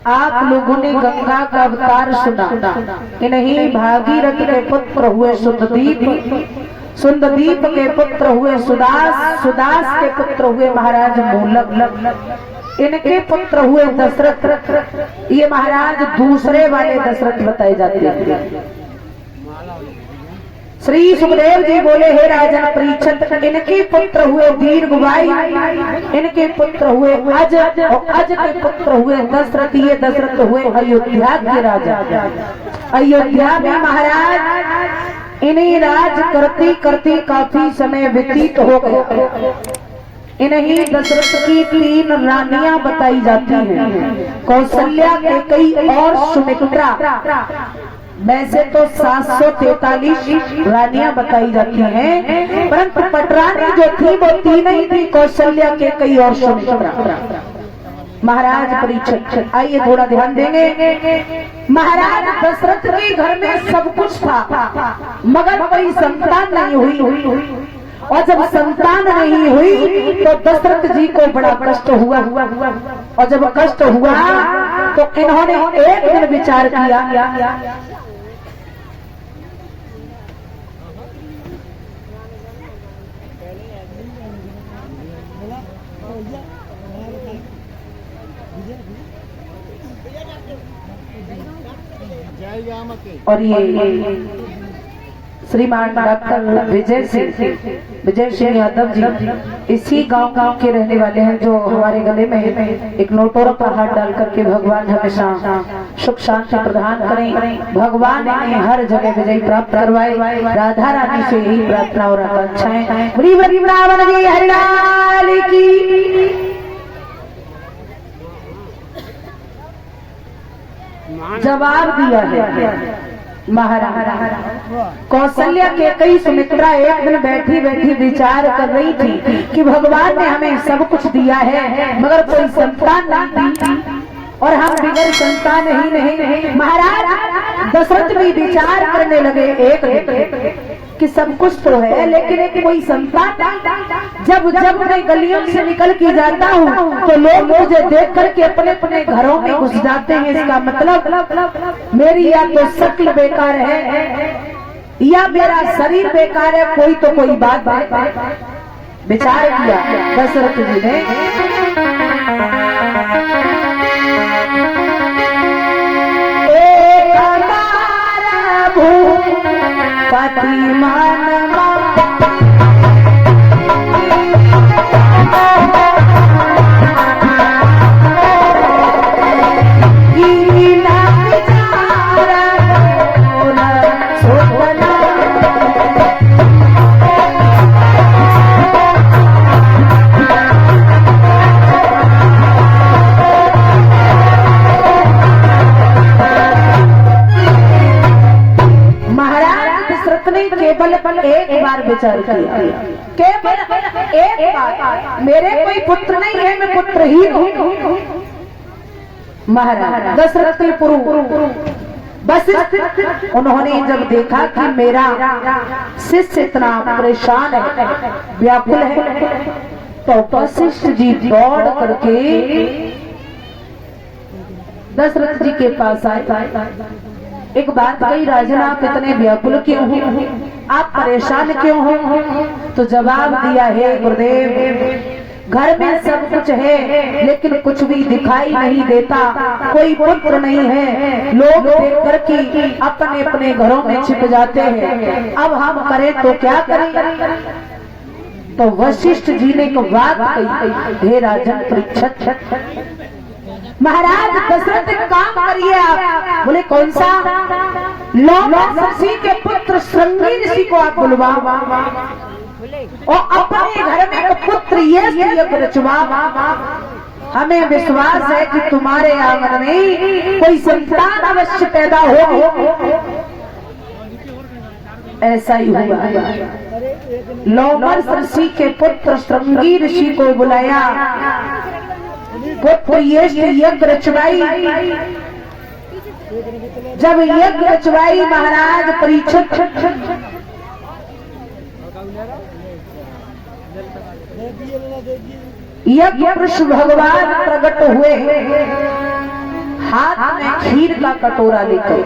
आप लोगों ने गंगा का अवतार सुना कि नहीं? भागीरथ के पुत्र हुए सुंददीप, सुंददीप के पुत्र हुए सुदास, सुदास के पुत्र हुए महाराज मूलक, इनके पुत्र हुए दशरथ। ये महाराज दूसरे वाले दशरथ बताए जाते हैं। श्री सुखदेव जी बोले, हे राजन परीक्षित, इनके पुत्र हुए दीर्घवाई, इनके पुत्र हुए अज, और अज के पुत्र हुए दशरथ। ये दशरथ हुए अयोध्या के राजा। अयोध्या में महाराज इन्हीं राज करती करती काफी समय व्यतीत हो गया। इन्हीं दशरथ की 3 रानियां बताई जाती हैं, कौशल्या, कैकेयी और सुमित्रा। वैसे तो 743 रानियां बताई जाती हैं, परंतु पटरानी जो थी वो 3 ही थी, कौशल्या, कैकेयी और सुमित्रा। महाराज परीक्षित, आइए थोड़ा ध्यान देंगे। महाराज दशरथ के घर में सब कुछ था, मगर कोई संतान नहीं हुई। और जब संतान नहीं हुई तो दशरथ जी को बड़ा कष्ट हुआ। और जब कष्ट हुआ तो इन्होंने एक दिन विचार किया, और ये श्रीमान डॉक्टर विजय सिंह यादव जी इसी गांव के रहने वाले हैं, जो हमारे गले में एक नोटोरा पर हाथ डाल करके भगवान हमेशा सुख शांति प्रदान करें, भगवान इन्हें हर जगह विजय प्राप्त करवाए, राधा रानी से यही प्रार्थना और आकांक्षाएं। वृंदावन जी हरिलाल की। जवाब दिया है महाराज। कौशल्या, कैकेयी, सुमित्रा एक दिन बैठी बैठी विचार कर रही थी कि भगवान ने हमें सब कुछ दिया है, मगर कोई संतान नहीं दी, और हम बिगड़ संतान ही नहीं। महाराज दशरथ भी विचार करने लगे एक कि सब कुछ तो है, लेकिन कोई संतान नहीं। जब मैं गलियों से निकल के जाता हूँ तो लोग मुझे देख करके अपने अपने घरों में घुस जाते हैं। इसका मतलब मेरी या तो शक्ल बेकार है या मेरा शरीर बेकार है, कोई तो कोई बात है। विचार किया दशरथ जी ने। पति मान एक बार विचार किया, केवल एक बार। मेरे कोई पुत्र नहीं है, मैं पुत्रहीन हूँ। महाराज दशरथ के पुरु बस उन्होंने जब देखा कि मेरा शिष्य इतना परेशान है, व्याकुल है, तो वशिष्ठ जी दौड़ करके दशरथ जी के पास आए। एक बात कही, राजन आप इतने व्याकुल क्यों हो, आप परेशान क्यों हो? तो जवाब दिया, है गुरुदेव, घर में सब कुछ है लेकिन कुछ भी दिखाई नहीं देता, कोई पुत्र नहीं है, लोग देख कर के अपने अपने घरों में छिप जाते हैं, अब हम करें तो क्या करें? तो वशिष्ठ जी ने एक बात कही, हे राजन परीक्षित, महाराज दशरथ एक काम करिए आप। बोले कौन सा? ऋषि के पुत्र श्रृंगी ऋषि को आप बुलवाओ और अपने घर में एक पुत्र यज्ञ रचवाओ। हमें विश्वास है कि तुम्हारे आंगन में कोई संतान अवश्य पैदा होगी। ऐसा ही हुआ। लौमर्ष ऋषि के पुत्र श्रृंगी ऋषि को बुलाया, पुत्र यज्ञ रचवाई। जब यज्ञ रचवाई महाराज परीक्षित, यज्ञ पुरुष भगवान प्रकट हुए, हाथ में खीर का कटोरा लेकर,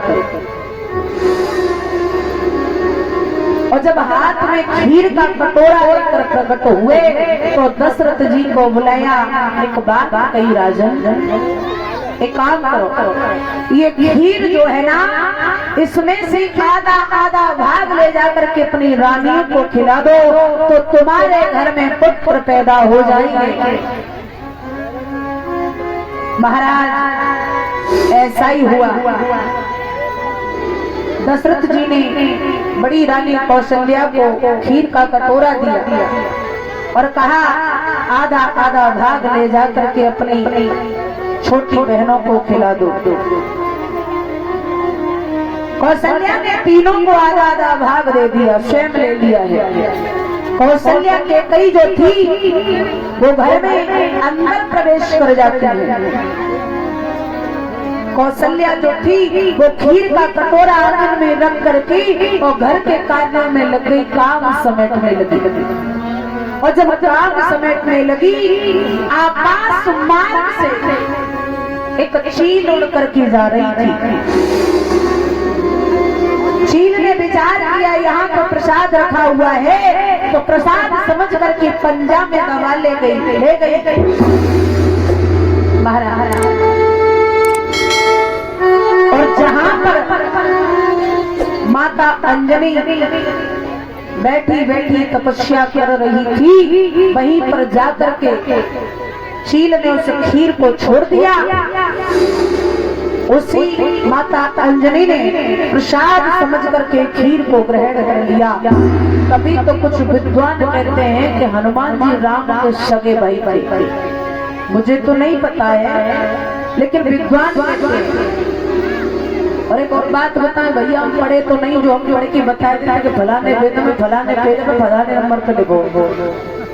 और जब हाथ में खीर का कटोरा लेकर प्रकट हुए तो दशरथ जी को बुलाया। एक बात कही, राजन एक काम करो, ये खीर जो है ना, इसमें से आधा आधा भाग ले जाकर के अपनी रानियों को खिला दो तो तुम्हारे घर में पुत्र पैदा हो जाएंगे। महाराज ऐसा ही हुआ। दशरथ जी ने बड़ी रानी कौशल्या को खीर का कटोरा दिया और कहा आधा आधा भाग ले जाकर के अपनी छोटी बहनों को खिला दो। कौशल्या ने तीनों को आधा आधा भाग दे दिया, स्वयं ले लिया है। कौशल्या के कई जो थी वो घर में अंदर प्रवेश कर जाती है। कौशल्या जो थी वो खीर का कटोरा आंगन में रख करके और घर के कार्यों में लग गई, काम समेटने लगी। और जब काम समेटने लगी, आकाश मार्ग से एक चील उड़ करके जा रही थी। चील ने विचार किया यहाँ तो प्रसाद रखा हुआ है, तो प्रसाद समझ करके पंजा में दबा ले गई। महाराज और जहाँ पर माता अंजनी बैठी बैठी तपस्या कर रही थी, वहीं पर जाकर के चील ने उस खीर को छोड़ दिया। उसी माता अंजनी ने प्रसाद समझ करके खीर को ग्रहण कर लिया। तभी तो कुछ विद्वान कहते हैं कि हनुमान जी राम के सगे भाई थे। मुझे तो नहीं पता है, लेकिन विद्वान कहते हैं। और एक और बात बताएं भैया, हम पढ़े तो नहीं, जो हम पढ़े की बताए थे कि फलाने वेद में फलाने पेज में फलाने नंबर पे लिखो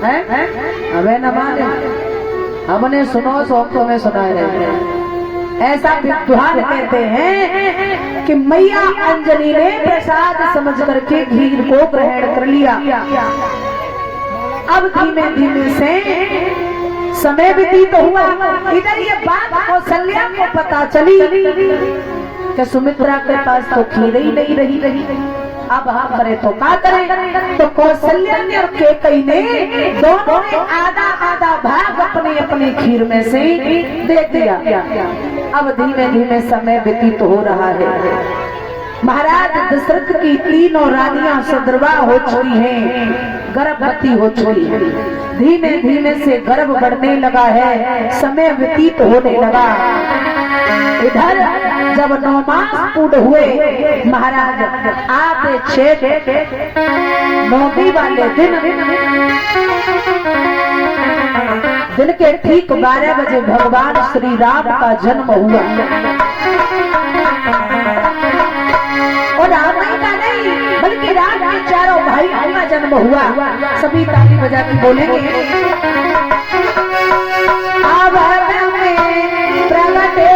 है। हमें न माने, हमने सुनो सो तो हमें सुनाए रहे। ऐसा विद्वान कहते हैं कि मैया अंजनी ने प्रसाद समझ करके खीर को ग्रहण कर लिया। अब धीमे धीमे से समय व्यतीत हुआ। इधर ये बात कौशल्या को पता चली कि सुमित्रा के पास तो खीर ही नहीं रही। अब हम करें तो क्या करें? तो कौशल्या ने और कैकेयी ने दोनों ने आधा आधा भाग अपने अपने खीर में से दे दिया। अब धीमे धीमे समय व्यतीत हो रहा है। महाराज दशरथ की तीनों रानियां सदर्वा हो चुकी हैं, गर्भवती हो चुकी है। धीमे धीमे से गर्भ बढ़ने लगा है, समय व्यतीत होने लगा। इधर जब 9 मास पूर्ण हुए, महाराज आते छेद 9वीं वाले दिन के ठीक 12 बजे भगवान श्री राम का जन्म हुआ। और राम ही का नहीं बल्कि राम के चारों भाइयों का जन्म हुआ। सभी ताली बजा के बोलेंगे, आभरण में प्रगटे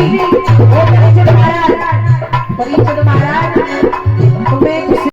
ओ परीक्षित महाराज